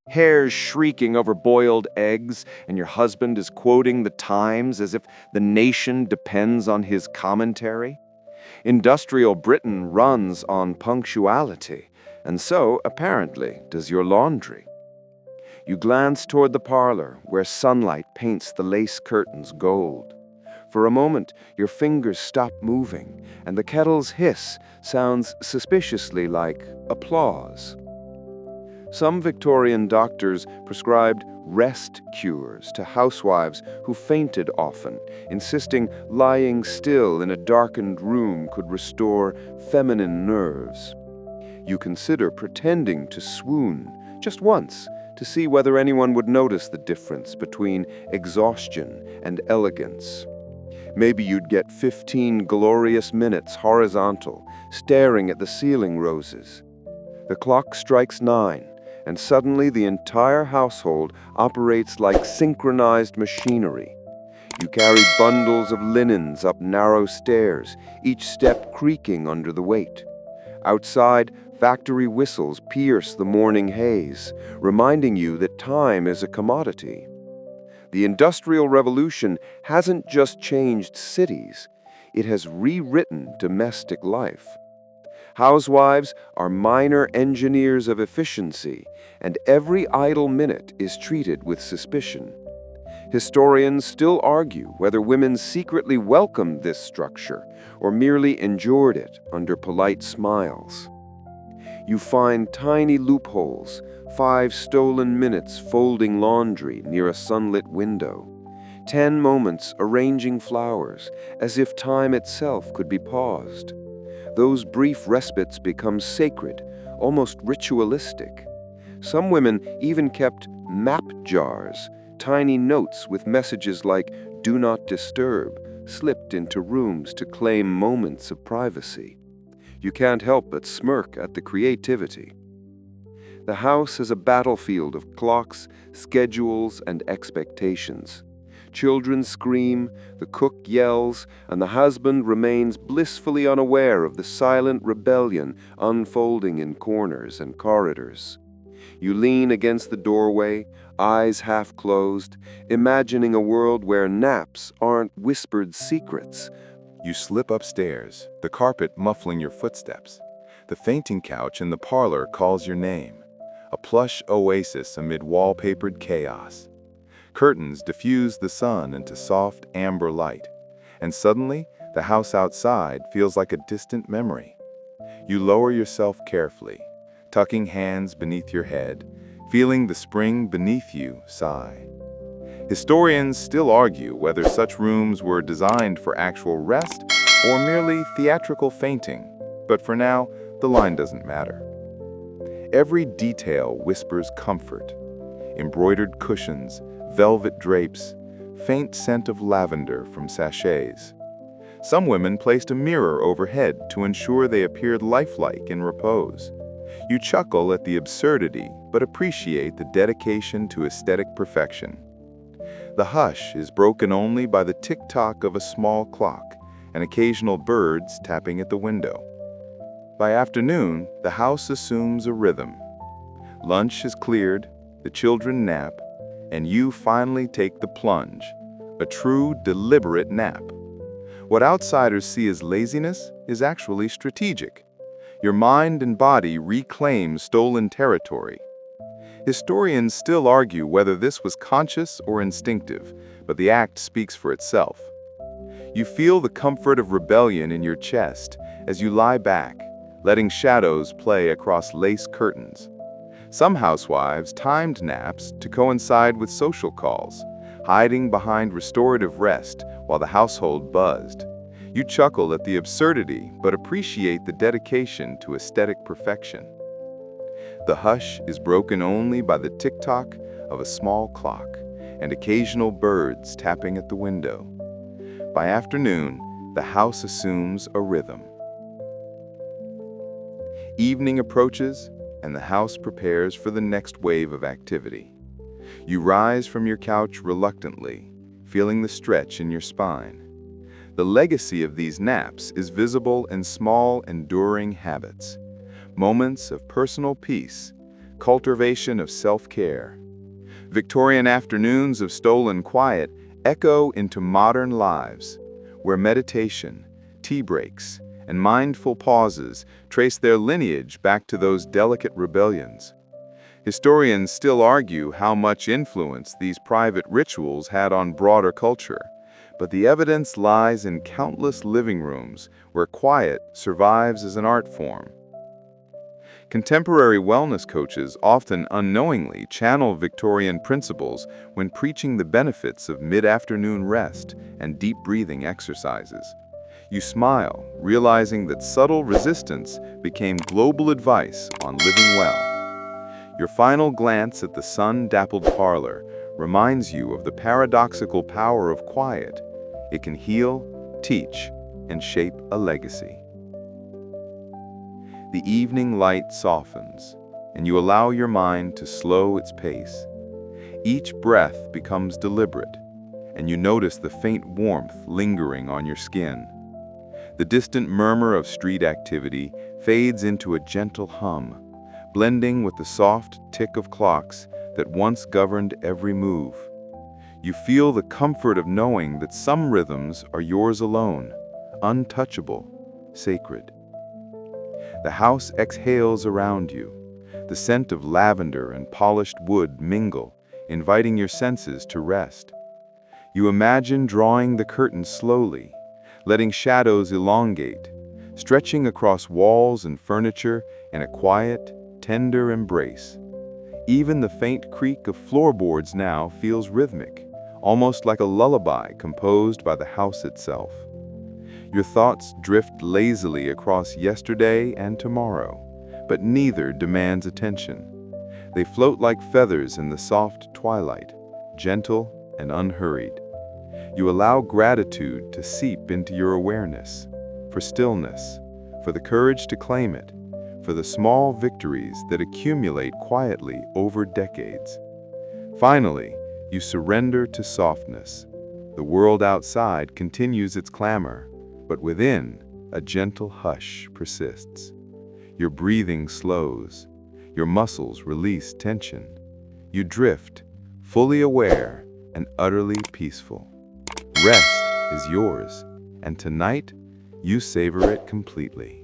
Hares shrieking over boiled eggs, and your husband is quoting the Times as if the nation depends on his commentary. Industrial Britain runs on punctuality, and so, apparently, does your laundry. You glance toward the parlor, where sunlight paints the lace curtains gold. For a moment, your fingers stop moving, and the kettle's hiss sounds suspiciously like applause. Some Victorian doctors prescribed rest cures to housewives who fainted often, insisting lying still in a darkened room could restore feminine nerves. You consider pretending to swoon, just once, to see whether anyone would notice the difference between exhaustion and elegance. Maybe you'd get 15 glorious minutes horizontal, staring at the ceiling roses. The clock strikes 9, and suddenly the entire household operates like synchronized machinery. You carry bundles of linens up narrow stairs, each step creaking under the weight. Outside, factory whistles pierce the morning haze, reminding you that time is a commodity. The Industrial Revolution hasn't just changed cities, it has rewritten domestic life. Housewives are minor engineers of efficiency, and every idle minute is treated with suspicion. Historians still argue whether women secretly welcomed this structure or merely endured it under polite smiles. You find tiny loopholes, 5 stolen minutes folding laundry near a sunlit window, 10 moments arranging flowers as if time itself could be paused. Those brief respites become sacred, almost ritualistic. Some women even kept map jars, tiny notes with messages like "Do not disturb," slipped into rooms to claim moments of privacy. You can't help but smirk at the creativity. The house is a battlefield of clocks, schedules, and expectations. Children scream, the cook yells, and the husband remains blissfully unaware of the silent rebellion unfolding in corners and corridors. You lean against the doorway, eyes half closed, imagining a world where naps aren't whispered secrets. You slip upstairs, the carpet muffling your footsteps. The fainting couch in the parlor calls your name, a plush oasis amid wallpapered chaos. Curtains diffuse the sun into soft amber light, and suddenly the house outside feels like a distant memory. You lower yourself carefully, tucking hands beneath your head, feeling the spring beneath you sigh. Historians still argue whether such rooms were designed for actual rest or merely theatrical fainting, but for now, the line doesn't matter. Every detail whispers comfort. Embroidered cushions, velvet drapes, faint scent of lavender from sachets. Some women placed a mirror overhead to ensure they appeared lifelike in repose. You chuckle at the absurdity, but appreciate the dedication to aesthetic perfection. The hush is broken only by the tick-tock of a small clock and occasional birds tapping at the window. By afternoon, the house assumes a rhythm. Lunch is cleared, the children nap, and you finally take the plunge, a true, deliberate nap. What outsiders see as laziness is actually strategic. Your mind and body reclaim stolen territory. Historians still argue whether this was conscious or instinctive, but the act speaks for itself. You feel the comfort of rebellion in your chest as you lie back, letting shadows play across lace curtains. Some housewives timed naps to coincide with social calls, hiding behind restorative rest while the household buzzed. You chuckle at the absurdity, but appreciate the dedication to aesthetic perfection. The hush is broken only by the tick-tock of a small clock and occasional birds tapping at the window. By afternoon, the house assumes a rhythm. Evening approaches, and the house prepares for the next wave of activity. You rise from your couch reluctantly, feeling the stretch in your spine. The legacy of these naps is visible in small, enduring habits, moments of personal peace cultivation of self-care. Victorian afternoons of stolen quiet echo into modern lives, where meditation, tea breaks, and mindful pauses trace their lineage back to those delicate rebellions. Historians still argue how much influence these private rituals had on broader culture, but the evidence lies in countless living rooms where quiet survives as an art form. Contemporary wellness coaches often unknowingly channel Victorian principles when preaching the benefits of mid-afternoon rest and deep breathing exercises. You smile, realizing that subtle resistance became global advice on living well. Your final glance at the sun-dappled parlor reminds you of the paradoxical power of quiet. It can heal, teach, and shape a legacy. The evening light softens, and you allow your mind to slow its pace. Each breath becomes deliberate, and you notice the faint warmth lingering on your skin. The distant murmur of street activity fades into a gentle hum, blending with the soft tick of clocks that once governed every move. You feel the comfort of knowing that some rhythms are yours alone, untouchable, sacred. The house exhales around you. The scent of lavender and polished wood mingle, inviting your senses to rest. You imagine drawing the curtains slowly, letting shadows elongate, stretching across walls and furniture in a quiet, tender embrace. Even the faint creak of floorboards now feels rhythmic, almost like a lullaby composed by the house itself. Your thoughts drift lazily across yesterday and tomorrow, but neither demands attention. They float like feathers in the soft twilight, gentle and unhurried. You allow gratitude to seep into your awareness, for stillness, for the courage to claim it, for the small victories that accumulate quietly over decades. Finally, you surrender to softness. The world outside continues its clamor, but within, a gentle hush persists. Your breathing slows. Your muscles release tension. You drift, fully aware and utterly peaceful. Rest is yours, and tonight, you savor it completely.